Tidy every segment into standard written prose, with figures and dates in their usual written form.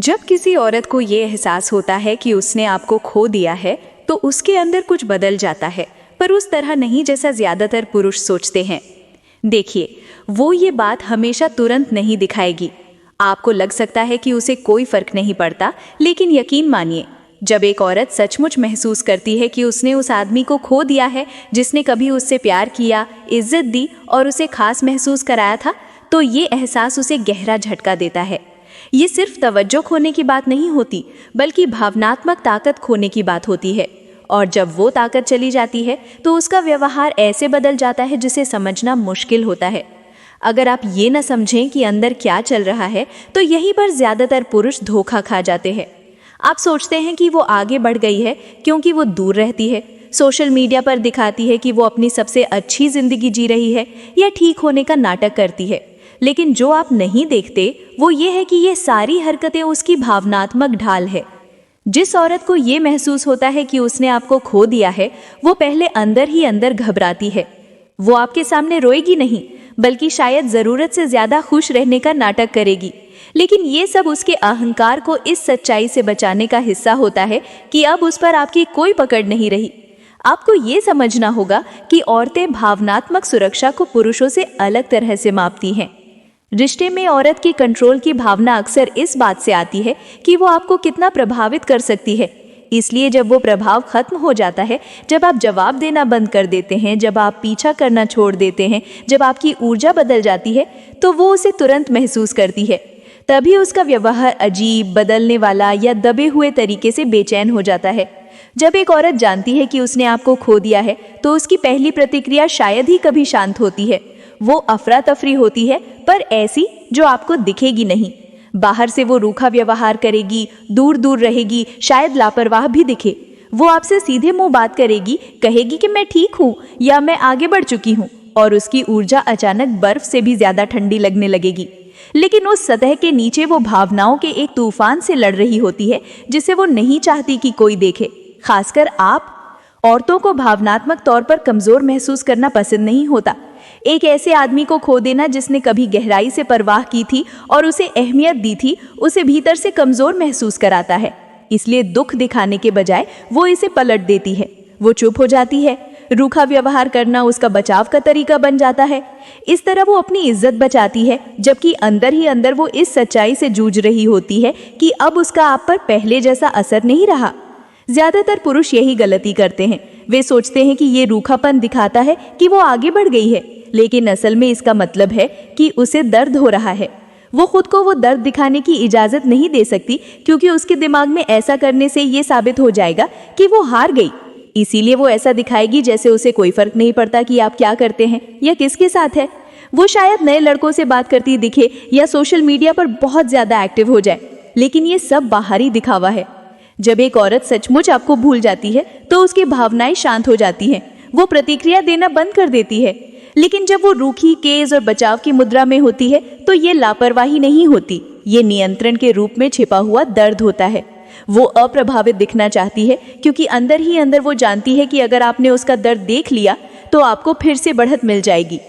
जब किसी औरत को ये एहसास होता है कि उसने आपको खो दिया है तो उसके अंदर कुछ बदल जाता है, पर उस तरह नहीं जैसा ज्यादातर पुरुष सोचते हैं। देखिए, वो ये बात हमेशा तुरंत नहीं दिखाएगी। आपको लग सकता है कि उसे कोई फर्क नहीं पड़ता, लेकिन यकीन मानिए, जब एक औरत सचमुच महसूस करती है कि उसने उस आदमी को खो दिया है जिसने कभी उससे प्यार किया, इज्जत दी और उसे खास महसूस कराया था, तो ये एहसास उसे गहरा झटका देता है। ये सिर्फ तवज्जो खोने की बात नहीं होती, बल्कि भावनात्मक ताकत खोने की बात होती है। और जब वो ताकत चली जाती है तो उसका व्यवहार ऐसे बदल जाता है जिसे समझना मुश्किल होता है। अगर आप ये न समझें कि अंदर क्या चल रहा है, तो यहीं पर ज्यादातर पुरुष धोखा खा जाते हैं। आप सोचते हैं कि वो आगे बढ़ गई है क्योंकि वो दूर रहती है, सोशल मीडिया पर दिखाती है कि वो अपनी सबसे अच्छी जिंदगी जी रही है या ठीक होने का नाटक करती है। लेकिन जो आप नहीं देखते वो ये है कि ये सारी हरकतें उसकी भावनात्मक ढाल है। जिस औरत को ये महसूस होता है कि उसने आपको खो दिया है, वो पहले अंदर ही अंदर घबराती है। वो आपके सामने रोएगी नहीं, बल्कि शायद जरूरत से ज्यादा खुश रहने का नाटक करेगी। लेकिन ये सब उसके अहंकार को इस सच्चाई से बचाने का हिस्सा होता है कि अब उस पर आपकी कोई पकड़ नहीं रही। आपको ये समझना होगा कि औरतें भावनात्मक सुरक्षा को पुरुषों से अलग तरह से मापती हैं। रिश्ते में औरत की कंट्रोल की भावना अक्सर इस बात से आती है कि वो आपको कितना प्रभावित कर सकती है। इसलिए जब वो प्रभाव खत्म हो जाता है, जब आप जवाब देना बंद कर देते हैं, जब आप पीछा करना छोड़ देते हैं, जब आपकी ऊर्जा बदल जाती है, तो वो उसे तुरंत महसूस करती है। तभी उसका व्यवहार अजीब, बदलने वाला या दबे हुए तरीके से बेचैन हो जाता है। जब एक औरत जानती है कि उसने आपको खो दिया है, तो उसकी पहली प्रतिक्रिया शायद ही कभी शांत होती है। वो अफरा तफरी होती है, पर ऐसी जो आपको दिखेगी नहीं। बाहर से वो रूखा व्यवहार करेगी, दूर दूर रहेगी, शायद लापरवाह भी दिखे। वो आपसे सीधे मुंह बात करेगी, कहेगी कि मैं ठीक हूँ या मैं आगे बढ़ चुकी हूँ, और उसकी ऊर्जा अचानक बर्फ से भी ज्यादा ठंडी लगने लगेगी। लेकिन उस सतह के नीचे वो भावनाओं के एक तूफान से लड़ रही होती है जिसे वो नहीं चाहती कि कोई देखे। खासकर आप औरतों को भावनात्मक तौर पर कमजोर महसूस करना पसंद नहीं होता। एक ऐसे आदमी को खो देना जिसने कभी गहराई से परवाह की थी और उसे अहमियत दी थी, उसे भीतर से कमजोर महसूस कराता है। इसलिए दुख दिखाने के बजाय वो इसे पलट देती है। वो चुप हो जाती है। रूखा व्यवहार करना उसका बचाव का तरीका बन जाता है। इस तरह वो अपनी इज्जत बचाती है, जबकि अंदर ही अंदर वो इस सच्चाई से जूझ रही होती है कि अब उसका आप पर पहले जैसा असर नहीं रहा। ज्यादातर पुरुष यही गलती करते हैं। वे सोचते हैं कि ये रूखापन दिखाता है कि वो आगे बढ़ गई है, लेकिन असल में इसका मतलब है कि उसे दर्द हो रहा है। वो खुद को वो दर्द दिखाने की इजाजत नहीं दे सकती, क्योंकि उसके दिमाग में ऐसा करने से ये साबित हो जाएगा कि वो हार गई। इसीलिए वो ऐसा दिखाएगी जैसे उसे कोई फर्क नहीं पड़ता कि आप क्या करते हैं या किसके साथ है। वो शायद नए लड़कों से बात करती दिखे या सोशल मीडिया पर बहुत ज्यादा एक्टिव हो जाए, लेकिन ये सब बाहरी दिखावा है। जब एक औरत सचमुच आपको भूल जाती है तो उसकी भावनाएं शांत हो जाती हैं। वो प्रतिक्रिया देना बंद कर देती है। लेकिन जब वो रूखी, केस और बचाव की मुद्रा में होती है तो ये लापरवाही नहीं होती, ये नियंत्रण के रूप में छिपा हुआ दर्द होता है। वो अप्रभावित दिखना चाहती है, क्योंकि अंदर ही अंदर वो जानती है कि अगर आपने उसका दर्द देख लिया तो आपको फिर से बढ़त मिल जाएगी।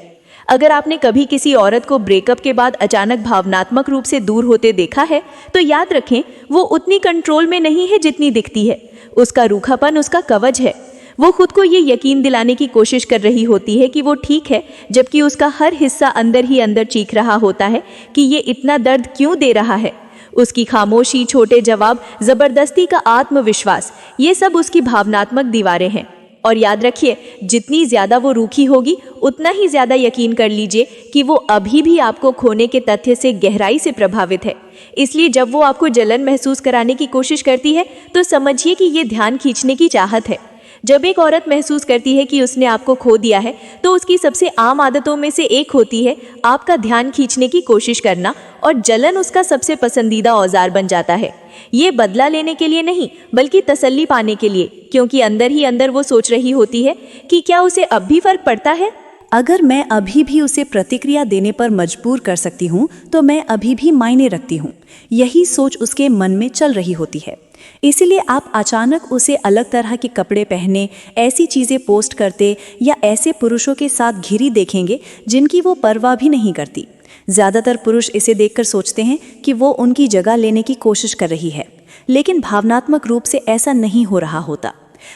अगर आपने कभी किसी औरत को ब्रेकअप के बाद अचानक भावनात्मक रूप से दूर होते देखा है, तो याद रखें वो उतनी कंट्रोल में नहीं है जितनी दिखती है। उसका रूखापन उसका कवच है। वो खुद को ये यकीन दिलाने की कोशिश कर रही होती है कि वो ठीक है, जबकि उसका हर हिस्सा अंदर ही अंदर चीख रहा होता है कि ये इतना दर्द क्यों दे रहा है। उसकी खामोशी, छोटे जवाब, जबरदस्ती का आत्मविश्वास, ये सब उसकी भावनात्मक दीवारें हैं। और याद रखिए, जितनी ज्यादा वो रूखी होगी, उतना ही ज्यादा यकीन कर लीजिए कि वो अभी भी आपको खोने के तथ्य से गहराई से प्रभावित है। इसलिए जब वो आपको जलन महसूस कराने की कोशिश करती है तो समझिए कि ये ध्यान खींचने की चाहत है। जब एक औरत महसूस करती है कि उसने आपको खो दिया है, तो उसकी सबसे आम आदतों में से एक होती है आपका ध्यान खींचने की कोशिश करना, और जलन उसका सबसे पसंदीदा औजार बन जाता है। ये बदला लेने के लिए नहीं, बल्कि तसल्ली पाने के लिए, क्योंकि अंदर ही अंदर वो सोच रही होती है कि क्या उसे अब भी फर्क पड़ता है। अगर मैं अभी भी उसे प्रतिक्रिया देने पर मजबूर कर सकती हूँ तो मैं अभी भी मायने रखती हूँ। यही सोच उसके मन में चल रही होती है। इसीलिए आप अचानक उसे अलग तरह के कपड़े पहने, ऐसी चीज़ें पोस्ट करते या ऐसे पुरुषों के साथ घिरी देखेंगे जिनकी वो परवाह भी नहीं करती। ज़्यादातर पुरुष इसे देखकर सोचते हैं कि वो उनकी जगह लेने की कोशिश कर रही है, लेकिन भावनात्मक रूप से ऐसा नहीं हो रहा होता।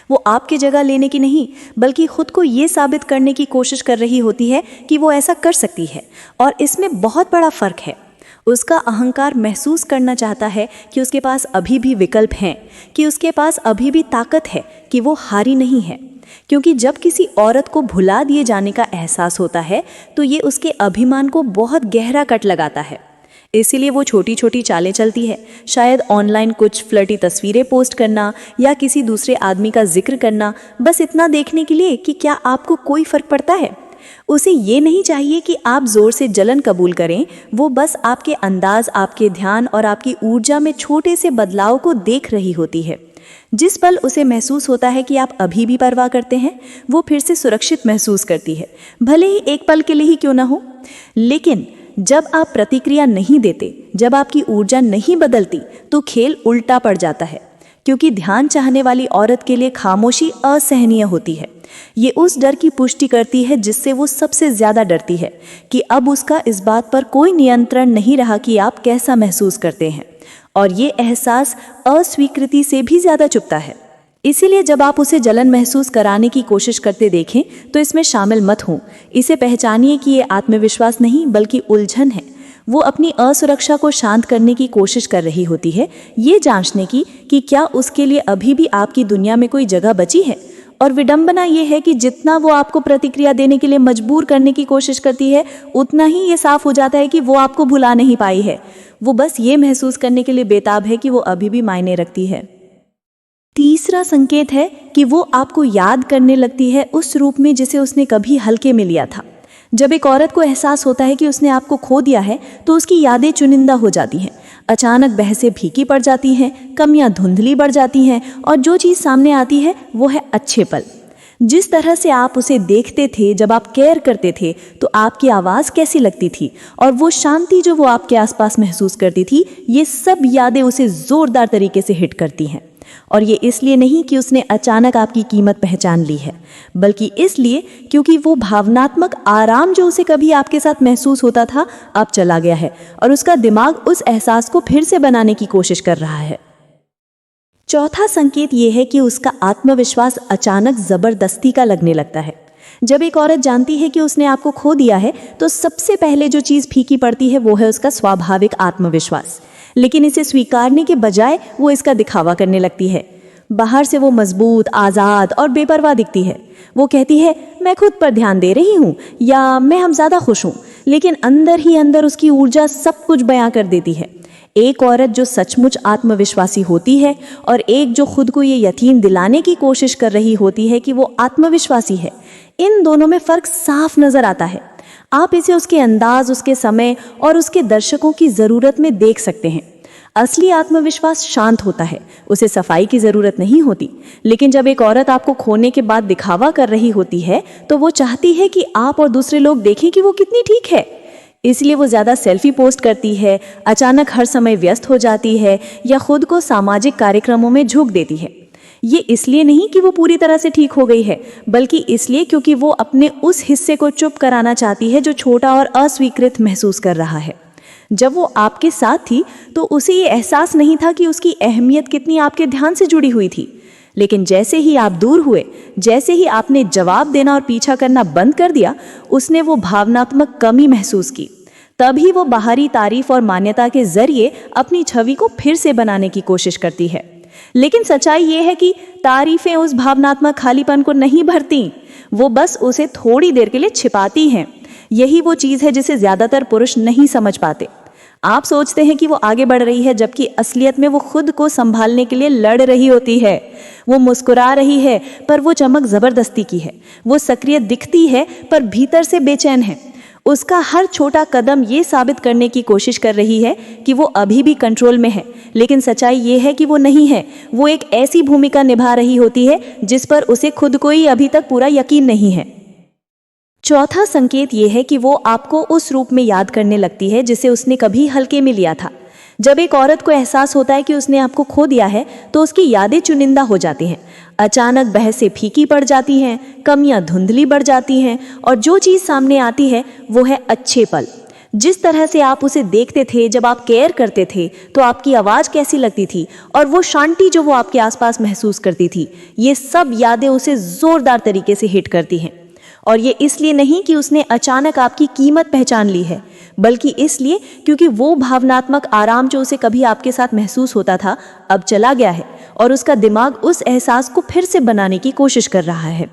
वो आपकी जगह लेने की नहीं, बल्कि खुद को ये साबित करने की कोशिश कर रही होती है कि वो ऐसा कर सकती है। और इसमें बहुत बड़ा फर्क है। उसका अहंकार महसूस करना चाहता है कि उसके पास अभी भी विकल्प हैं, कि उसके पास अभी भी ताकत है, कि वो हारी नहीं है। क्योंकि जब किसी औरत को भुला दिए जाने का एहसास होता है तो ये उसके अभिमान को बहुत गहरा कट लगाता है। इसीलिए वो छोटी छोटी चालें चलती है, शायद ऑनलाइन कुछ फ्लर्टी तस्वीरें पोस्ट करना या किसी दूसरे आदमी का जिक्र करना, बस इतना देखने के लिए कि क्या आपको कोई फर्क पड़ता है। उसे ये नहीं चाहिए कि आप जोर से जलन कबूल करें, वो बस आपके अंदाज, आपके ध्यान और आपकी ऊर्जा में छोटे से बदलाव को देख रही होती है। जिस पल उसे महसूस होता है कि आप अभी भी परवाह करते हैं, वो फिर से सुरक्षित महसूस करती है, भले ही एक पल के लिए ही क्यों ना हो। लेकिन जब आप प्रतिक्रिया नहीं देते, जब आपकी ऊर्जा नहीं बदलती, तो खेल उल्टा पड़ जाता है। क्योंकि ध्यान चाहने वाली औरत के लिए खामोशी असहनीय होती है। ये उस डर की पुष्टि करती है जिससे वो सबसे ज्यादा डरती है, कि अब उसका इस बात पर कोई नियंत्रण नहीं रहा कि आप कैसा महसूस करते हैं। और ये एहसास अस्वीकृति से भी ज्यादा चुभता है। इसीलिए जब आप उसे जलन महसूस कराने की कोशिश करते देखें तो इसमें शामिल मत हों। इसे पहचानिए कि ये आत्मविश्वास नहीं बल्कि उलझन है। वो अपनी असुरक्षा को शांत करने की कोशिश कर रही होती है, ये जांचने की कि क्या उसके लिए अभी भी आपकी दुनिया में कोई जगह बची है। और विडंबना ये है कि जितना वो आपको प्रतिक्रिया देने के लिए मजबूर करने की कोशिश करती है, उतना ही ये साफ हो जाता है कि वो आपको भुला नहीं पाई है। वो बस ये महसूस करने के लिए बेताब है कि वो अभी भी मायने रखती है। तीसरा संकेत है कि वो आपको याद करने लगती है उस रूप में जिसे उसने कभी हल्के में लिया था। जब एक औरत को एहसास होता है कि उसने आपको खो दिया है तो उसकी यादें चुनिंदा हो जाती हैं, अचानक बहसें फीकी पड़ जाती हैं, कमियां धुंधली बढ़ जाती हैं और जो चीज़ सामने आती है वो है अच्छे पल। जिस तरह से आप उसे देखते थे जब आप केयर करते थे, तो आपकी आवाज़ कैसी लगती थी और वो शांति जो वो आपके आसपास महसूस करती थी, ये सब यादें उसे ज़ोरदार तरीके से हिट करती हैं। और ये इसलिए नहीं कि उसने अचानक आपकी कीमत पहचान ली है, बल्कि इसलिए क्योंकि वो भावनात्मक आराम जो उसे कभी आपके साथ महसूस होता था अब चला गया है और उसका दिमाग उस एहसास को फिर से बनाने की कोशिश कर रहा है। चौथा संकेत ये है कि उसका आत्मविश्वास अचानक जबरदस्ती का लगने लगता है। जब एक औरत जानती है कि उसने आपको खो दिया है तो सबसे पहले जो चीज़ फीकी पड़ती है वो है उसका स्वाभाविक आत्मविश्वास। लेकिन इसे स्वीकारने के बजाय वो इसका दिखावा करने लगती है। बाहर से वो मजबूत, आज़ाद और बेपरवाह दिखती है। वो कहती है मैं खुद पर ध्यान दे रही हूँ या मैं हम ज़्यादा खुश हूँ, लेकिन अंदर ही अंदर उसकी ऊर्जा सब कुछ बयां कर देती है। एक औरत जो सचमुच आत्मविश्वासी होती है और एक जो खुद को ये यकीन दिलाने की कोशिश कर रही होती है कि वो आत्मविश्वासी है, इन दोनों में फ़र्क साफ नज़र आता है। आप इसे उसके अंदाज, उसके समय और उसके दर्शकों की ज़रूरत में देख सकते हैं। असली आत्मविश्वास शांत होता है, उसे सफाई की ज़रूरत नहीं होती। लेकिन जब एक औरत आपको खोने के बाद दिखावा कर रही होती है तो वो चाहती है कि आप और दूसरे लोग देखें कि वो कितनी ठीक है। इसलिए वो ज़्यादा सेल्फी पोस्ट करती है, अचानक हर समय व्यस्त हो जाती है या खुद को सामाजिक कार्यक्रमों में झोंक देती है। ये इसलिए नहीं कि वो पूरी तरह से ठीक हो गई है, बल्कि इसलिए क्योंकि वो अपने उस हिस्से को चुप कराना चाहती है जो छोटा और अस्वीकृत महसूस कर रहा है। जब वो आपके साथ थी तो उसे ये एहसास नहीं था कि उसकी अहमियत कितनी आपके ध्यान से जुड़ी हुई थी। लेकिन जैसे ही आप दूर हुए, जैसे ही आपने जवाब देना और पीछा करना बंद कर दिया, उसने वो भावनात्मक कमी महसूस की। तभी वो बाहरी तारीफ और मान्यता के जरिए अपनी छवि को फिर से बनाने की कोशिश करती है। लेकिन सच्चाई ये है कि तारीफें उस भावनात्मक खालीपन को नहीं भरती, वो बस उसे थोड़ी देर के लिए छिपाती हैं। यही वो चीज़ है जिसे ज़्यादातर पुरुष नहीं समझ पाते। आप सोचते हैं कि वो आगे बढ़ रही है, जबकि असलियत में वो खुद को संभालने के लिए लड़ रही होती है। वो मुस्कुरा रही है पर वो चमक ज़बरदस्ती की है। वो सक्रिय दिखती है पर भीतर से बेचैन है। उसका हर छोटा कदम ये साबित करने की कोशिश कर रही है कि वो अभी भी कंट्रोल में है, लेकिन सच्चाई ये है कि वो नहीं है। वो एक ऐसी भूमिका निभा रही होती है जिस पर उसे खुद को ही अभी तक पूरा यकीन नहीं है। चौथा संकेत ये है कि वो आपको उस रूप में याद करने लगती है जिसे उसने कभी हल्के में लिया था। जब एक औरत को एहसास होता है कि उसने आपको खो दिया है तो उसकी यादें चुनिंदा हो जाती हैं, अचानक बहसें फीकी पड़ जाती हैं, कमियां धुंधली बढ़ जाती हैं और जो चीज़ सामने आती है वो है अच्छे पल। जिस तरह से आप उसे देखते थे, जब आप केयर करते थे तो आपकी आवाज़ कैसी लगती थी और वो शांति जो वो आपके आसपास महसूस करती थी, ये सब यादें उसे ज़ोरदार तरीके से हिट करती हैं। और ये इसलिए नहीं कि उसने अचानक आपकी कीमत पहचान ली है, बल्कि इसलिए क्योंकि वो भावनात्मक आराम जो उसे कभी आपके साथ महसूस होता था अब चला गया है और उसका दिमाग उस एहसास को फिर से बनाने की कोशिश कर रहा है।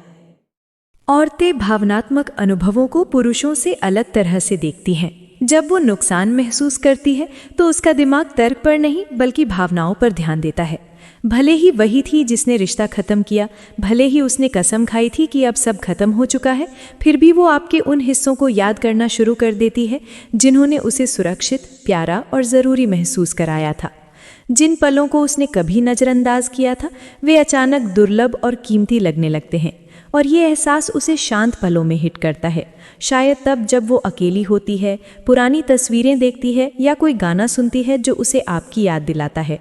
औरतें भावनात्मक अनुभवों को पुरुषों से अलग तरह से देखती हैं। जब वो नुकसान महसूस करती है तो उसका दिमाग तर्क पर नहीं बल्कि भावनाओं पर ध्यान देता है। भले ही वही थी जिसने रिश्ता खत्म किया, भले ही उसने कसम खाई थी कि अब सब खत्म हो चुका है, फिर भी वो आपके उन हिस्सों को याद करना शुरू कर देती है जिन्होंने उसे सुरक्षित, प्यारा और ज़रूरी महसूस कराया था। जिन पलों को उसने कभी नज़रअंदाज किया था वे अचानक दुर्लभ और कीमती लगने लगते हैं और ये एहसास उसे शांत पलों में हिट करता है। शायद तब जब वो अकेली होती है, पुरानी तस्वीरें देखती है या कोई गाना सुनती है जो उसे आपकी याद दिलाता है।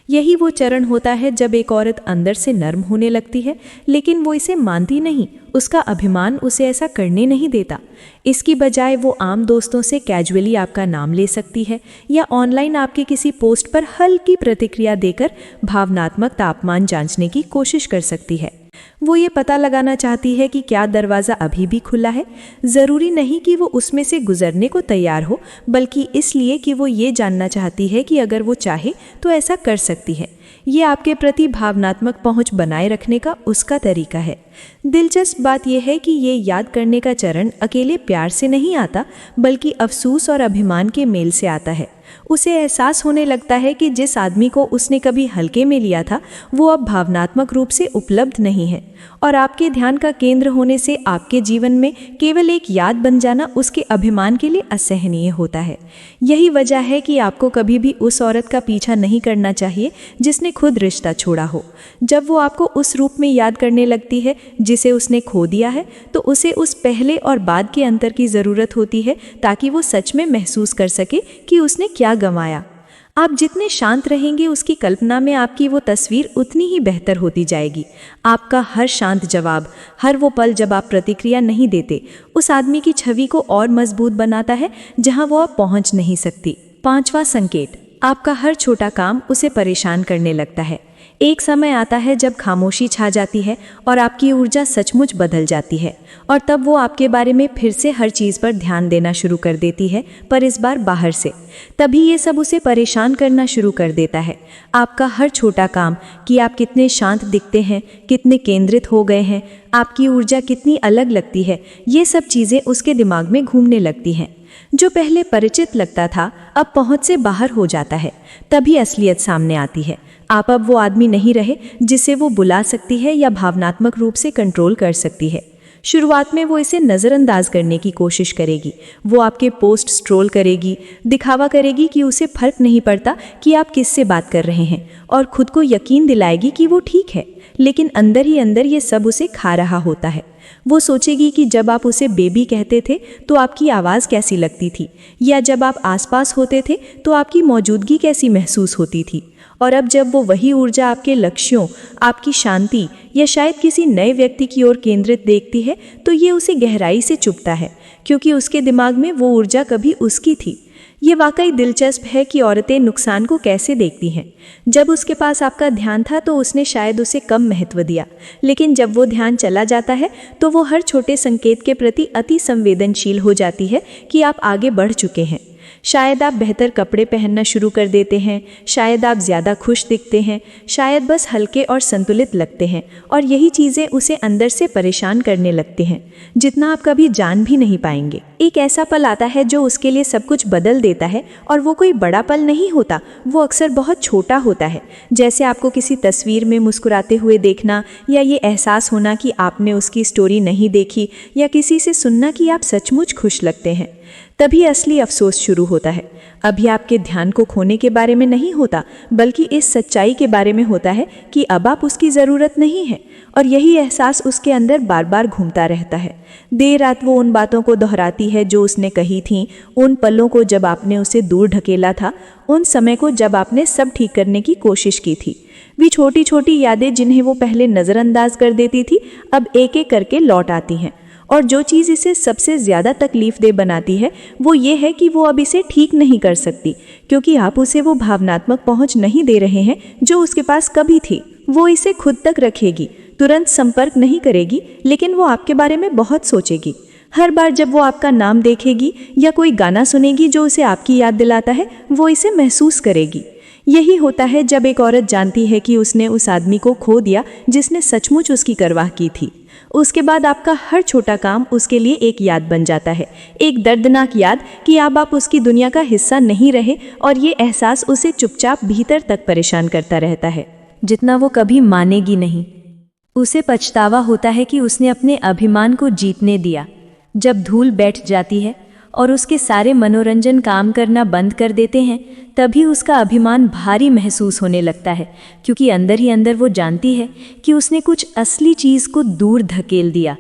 यही वो चरण होता है जब एक औरत अंदर से नर्म होने लगती है, लेकिन वो इसे मानती नहीं। उसका अभिमान उसे ऐसा करने नहीं देता। इसकी बजाय वो आम दोस्तों से कैजुअली आपका नाम ले सकती है या ऑनलाइन आपके किसी पोस्ट पर हल्की प्रतिक्रिया देकर भावनात्मक तापमान जांचने की कोशिश कर सकती है। वो ये पता लगाना चाहती है कि क्या दरवाज़ा अभी भी खुला है। ज़रूरी नहीं कि वो उसमें से गुजरने को तैयार हो, बल्कि इसलिए कि वो ये जानना चाहती है कि अगर वो चाहे तो ऐसा कर सकती है। ये आपके प्रति भावनात्मक पहुंच बनाए रखने का उसका तरीका है। दिलचस्प बात यह है कि ये याद करने का चरण अकेले प्यार से नहीं आता, बल्कि अफसोस और अभिमान के मेल से आता है। उसे एहसास होने लगता है कि जिस आदमी को उसने कभी हल्के में लिया था वो अब भावनात्मक रूप से उपलब्ध नहीं है, और आपके ध्यान का केंद्र होने से आपके जीवन में केवल एक याद बन जाना उसके अभिमान के लिए असहनीय होता है। यही वजह है कि आपको कभी भी उस औरत का पीछा नहीं करना चाहिए जिसने खुद रिश्ता छोड़ा हो। जब वो आपको उस रूप में याद करने लगती है जिसे उसने खो दिया है, तो उसे उस पहले और बाद के अंतर की ज़रूरत होती है ताकि वो सच में महसूस कर सके कि उसने क्या गंवाया। आप जितने शांत रहेंगे उसकी कल्पना में आपकी वो तस्वीर उतनी ही बेहतर होती जाएगी। आपका हर शांत जवाब, हर वो पल जब आप प्रतिक्रिया नहीं देते, उस आदमी की छवि को और मजबूत बनाता है जहां वो आप पहुंच नहीं सकती। 5वां संकेत, आपका हर छोटा काम उसे परेशान करने लगता है। एक समय आता है जब खामोशी छा जाती है और आपकी ऊर्जा सचमुच बदल जाती है, और तब वो आपके बारे में फिर से हर चीज़ पर ध्यान देना शुरू कर देती है, पर इस बार बाहर से। तभी ये सब उसे परेशान करना शुरू कर देता है। आपका हर छोटा काम, कि आप कितने शांत दिखते हैं, कितने केंद्रित हो गए हैं, आपकी ऊर्जा कितनी अलग लगती है, ये सब चीज़ें उसके दिमाग में घूमने लगती हैं। जो पहले परिचित लगता था अब पहुंच से बाहर हो जाता है। तभी असलियत सामने आती है। आप अब वो आदमी नहीं रहे जिसे वो बुला सकती है या भावनात्मक रूप से कंट्रोल कर सकती है। शुरुआत में वो इसे नज़रअंदाज करने की कोशिश करेगी। वो आपके पोस्ट स्ट्रोल करेगी, दिखावा करेगी कि उसे फर्क नहीं पड़ता कि आप किससे बात कर रहे हैं, और खुद को यकीन दिलाएगी कि वो ठीक है, लेकिन अंदर ही अंदर ये सब उसे खा रहा होता है। वो सोचेगी कि जब आप उसे बेबी कहते थे तो आपकी आवाज़ कैसी लगती थी, या जब आप आसपास होते थे तो आपकी मौजूदगी कैसी महसूस होती थी। और अब जब वो वही ऊर्जा आपके लक्ष्यों, आपकी शांति या शायद किसी नए व्यक्ति की ओर केंद्रित देखती है, तो ये उसे गहराई से चुभता है, क्योंकि उसके दिमाग में वो ऊर्जा कभी उसकी थी। ये वाकई दिलचस्प है कि औरतें नुकसान को कैसे देखती हैं। जब उसके पास आपका ध्यान था तो उसने शायद उसे कम महत्व दिया, लेकिन जब वो ध्यान चला जाता है तो वो हर छोटे संकेत के प्रति अति संवेदनशील हो जाती है कि आप आगे बढ़ चुके हैं। शायद आप बेहतर कपड़े पहनना शुरू कर देते हैं, शायद आप ज़्यादा खुश दिखते हैं, शायद बस हल्के और संतुलित लगते हैं, और यही चीज़ें उसे अंदर से परेशान करने लगते हैं, जितना आप कभी जान भी नहीं पाएंगे। एक ऐसा पल आता है जो उसके लिए सब कुछ बदल देता है, और वो कोई बड़ा पल नहीं होता, वो अक्सर बहुत छोटा होता है। जैसे आपको किसी तस्वीर में मुस्कुराते हुए देखना, या ये एहसास होना कि आपने उसकी स्टोरी नहीं देखी, या किसी से सुनना कि आप सचमुच खुश लगते हैं। तभी असली अफसोस शुरू होता है। अभी आपके ध्यान को खोने के बारे में नहीं होता, बल्कि इस सच्चाई के बारे में होता है कि अब आप उसकी ज़रूरत नहीं है, और यही एहसास उसके अंदर बार बार घूमता रहता है। देर रात वो उन बातों को दोहराती है जो उसने कही थीं, उन पलों को जब आपने उसे दूर ढकेला था, उन समय को जब आपने सब ठीक करने की कोशिश की थी। वे छोटी छोटी यादें जिन्हें वो पहले नज़रअंदाज कर देती थी अब एक एक करके लौट आती हैं, और जो चीज़ इसे सबसे ज़्यादा तकलीफदेह बनाती है वो ये है कि वो अब इसे ठीक नहीं कर सकती, क्योंकि आप उसे वो भावनात्मक पहुंच नहीं दे रहे हैं जो उसके पास कभी थी। वो इसे खुद तक रखेगी, तुरंत संपर्क नहीं करेगी, लेकिन वो आपके बारे में बहुत सोचेगी। हर बार जब वो आपका नाम देखेगी या कोई गाना सुनेगी जो उसे आपकी याद दिलाता है, वो इसे महसूस करेगी। यही होता है जब एक औरत जानती है कि उसने उस आदमी को खो दिया जिसने सचमुच उसकी परवाह की थी। उसके बाद आपका हर छोटा काम उसके लिए एक याद बन जाता है, एक दर्दनाक याद कि अब आप उसकी दुनिया का हिस्सा नहीं रहे, और ये एहसास उसे चुपचाप भीतर तक परेशान करता रहता है, जितना वो कभी मानेगी नहीं। उसे पछतावा होता है कि उसने अपने अभिमान को जीतने दिया। जब धूल बैठ जाती है और उसके सारे मनोरंजन काम करना बंद कर देते हैं, तभी उसका अभिमान भारी महसूस होने लगता है, क्योंकि अंदर ही अंदर वो जानती है कि उसने कुछ असली चीज़ को दूर धकेल दिया।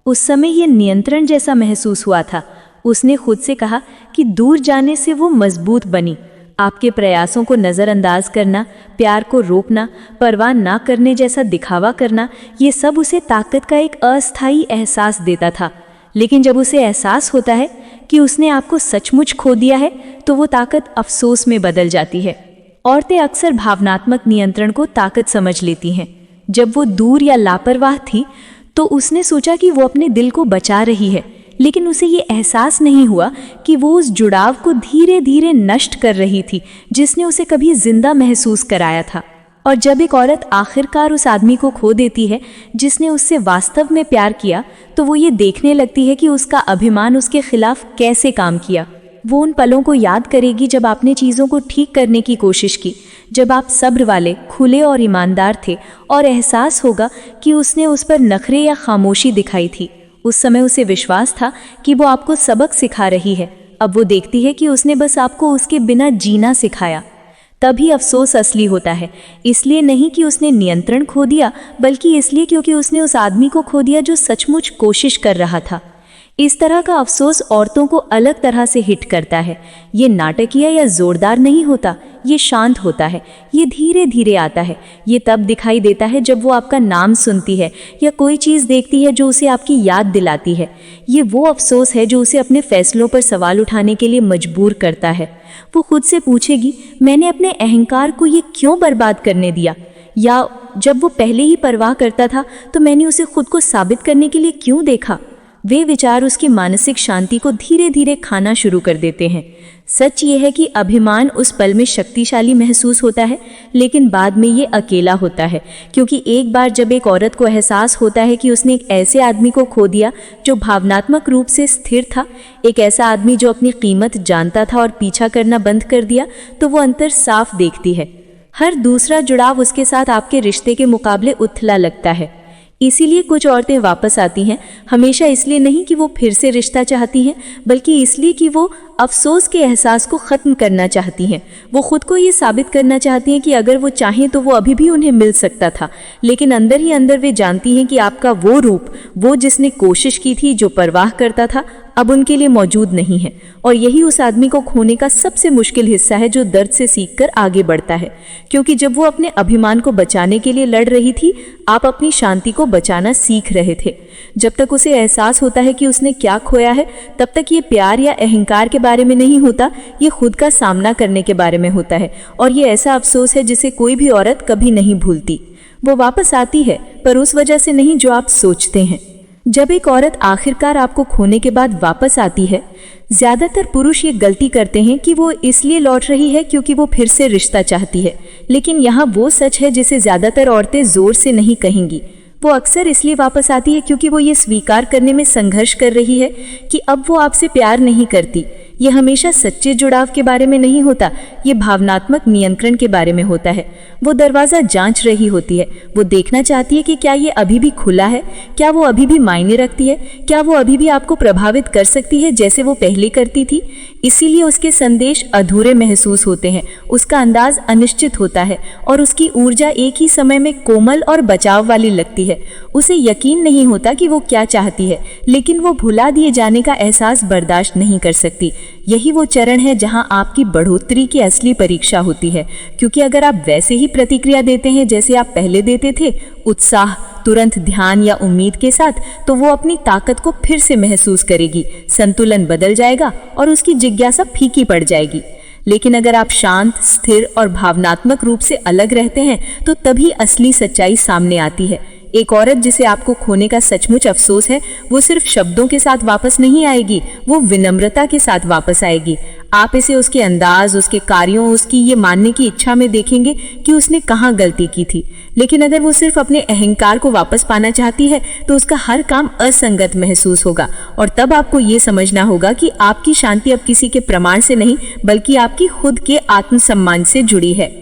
उस समय ये नियंत्रण जैसा महसूस हुआ था। उसने खुद से कहा कि दूर जाने से वो मजबूत बनी। आपके प्रयासों को नज़रअंदाज करना, प्यार को रोकना, परवाह ना करने जैसा दिखावा करना, ये सब उसे ताकत का एक अस्थायी एहसास देता था। लेकिन जब उसे एहसास होता है कि उसने आपको सचमुच खो दिया है, तो वो ताकत अफसोस में बदल जाती है। औरतें अक्सर भावनात्मक नियंत्रण को ताकत समझ लेती हैं। जब वो दूर या लापरवाह थी तो उसने सोचा कि वो अपने दिल को बचा रही है, लेकिन उसे ये एहसास नहीं हुआ कि वो उस जुड़ाव को धीरे धीरे नष्ट कर रही थी जिसने उसे कभी जिंदा महसूस कराया था। और जब एक औरत आखिरकार उस आदमी को खो देती है जिसने उससे वास्तव में प्यार किया, तो वो ये देखने लगती है कि उसका अभिमान उसके खिलाफ कैसे काम किया। वो उन पलों को याद करेगी जब आपने चीज़ों को ठीक करने की कोशिश की, जब आप सब्र वाले, खुले और ईमानदार थे, और एहसास होगा कि उसने उस पर नखरे या खामोशी दिखाई थी। उस समय उसे विश्वास था कि वो आपको सबक सिखा रही है। अब वो देखती है कि उसने बस आपको उसके बिना जीना सिखाया। तभी अफसोस असली होता है, इसलिए नहीं कि उसने नियंत्रण खो दिया, बल्कि इसलिए क्योंकि उसने उस आदमी को खो दिया जो सचमुच कोशिश कर रहा था। इस तरह का अफसोस औरतों को अलग तरह से हिट करता है। ये नाटकीय या जोरदार नहीं होता, ये शांत होता है, ये धीरे धीरे आता है। ये तब दिखाई देता है जब वो आपका नाम सुनती है या कोई चीज़ देखती है जो उसे आपकी याद दिलाती है। ये वो अफसोस है जो उसे अपने फैसलों पर सवाल उठाने के लिए मजबूर करता है। वो खुद से पूछेगी, मैंने अपने अहंकार को ये क्यों बर्बाद करने दिया? या जब वो पहले ही परवाह करता था तो मैंने उसे खुद को साबित करने के लिए क्यों देखा? वे विचार उसकी मानसिक शांति को धीरे धीरे खाना शुरू कर देते हैं। सच ये है कि अभिमान उस पल में शक्तिशाली महसूस होता है, लेकिन बाद में ये अकेला होता है, क्योंकि एक बार जब एक औरत को एहसास होता है कि उसने एक ऐसे आदमी को खो दिया जो भावनात्मक रूप से स्थिर था, एक ऐसा आदमी जो अपनी कीमत जानता था और पीछा करना बंद कर दिया, तो वो अंतर साफ देखती है। हर दूसरा जुड़ाव उसके साथ आपके रिश्ते के मुकाबले उथला लगता है। इसीलिए कुछ औरतें वापस आती हैं, हमेशा इसलिए नहीं कि वो फिर से रिश्ता चाहती हैं, बल्कि इसलिए कि वो अफसोस के एहसास को ख़त्म करना चाहती हैं। वो खुद को ये साबित करना चाहती हैं कि अगर वो चाहें तो वो अभी भी उन्हें मिल सकता था, लेकिन अंदर ही अंदर वे जानती हैं कि आपका वो रूप, वो जिसने कोशिश की थी, जो परवाह करता था, अब उनके लिए मौजूद नहीं है। और यही उस आदमी को खोने का सबसे मुश्किल हिस्सा है जो दर्द से सीखकर आगे बढ़ता है, क्योंकि जब वो अपने अभिमान को बचाने के लिए लड़ रही थी, आप अपनी शांति को बचाना सीख रहे थे। जब तक उसे एहसास होता है कि उसने क्या खोया है, तब तक ये प्यार या अहंकार के बारे में नहीं होता, ये खुद का सामना करने के बारे में होता है। और ये ऐसा अफसोस है जिसे कोई भी औरत कभी नहीं भूलती। वो वापस आती है, पर उस वजह से नहीं जो आप सोचते हैं। जब एक औरत आखिरकार आपको खोने के बाद वापस आती है, ज़्यादातर पुरुष ये गलती करते हैं कि वो इसलिए लौट रही है क्योंकि वो फिर से रिश्ता चाहती है, लेकिन यहाँ वो सच है जिसे ज़्यादातर औरतें ज़ोर से नहीं कहेंगी। वो अक्सर इसलिए वापस आती है क्योंकि वो ये स्वीकार करने में संघर्ष कर रही है कि अब वो आपसे प्यार नहीं करती। ये हमेशा सच्चे जुड़ाव के बारे में नहीं होता, ये भावनात्मक नियंत्रण के बारे में होता है। वो दरवाज़ा जांच रही होती है, वो देखना चाहती है कि क्या ये अभी भी खुला है, क्या वो अभी भी मायने रखती है, क्या वो अभी भी आपको प्रभावित कर सकती है जैसे वो पहले करती थी। इसीलिए उसके संदेश अधूरे महसूस होते हैं, उसका अंदाज अनिश्चित होता है और उसकी ऊर्जा एक ही समय में कोमल और बचाव वाली लगती है। उसे यकीन नहीं होता कि वो क्या चाहती है, लेकिन वो भुला दिए जाने का एहसास बर्दाश्त नहीं कर सकती। यही वो चरण है जहां आपकी बढ़ोतरी की असली परीक्षा होती है, क्योंकि अगर आप वैसे ही प्रतिक्रिया देते हैं जैसे आप पहले देते थे, उत्साह, तुरंत ध्यान या उम्मीद के साथ, तो वो अपनी ताकत को फिर से महसूस करेगी, संतुलन बदल जाएगा और उसकी जिज्ञासा फीकी पड़ जाएगी। लेकिन अगर आप शांत, स्थिर और भावनात्मक रूप से अलग रहते हैं तो तभी असली सच्चाई सामने आती है। एक औरत जिसे आपको खोने का सचमुच अफसोस है, वो सिर्फ शब्दों के साथ वापस नहीं आएगी, वो विनम्रता के साथ वापस आएगी। आप इसे उसके अंदाज, उसके कार्यों, उसकी ये मानने की इच्छा में देखेंगे कि उसने कहाँ गलती की थी। लेकिन अगर वो सिर्फ अपने अहंकार को वापस पाना चाहती है तो उसका हर काम असंगत महसूस होगा, और तब आपको ये समझना होगा कि आपकी शांति अब किसी के प्रमाण से नहीं बल्कि आपकी खुद के आत्मसम्मान से जुड़ी है।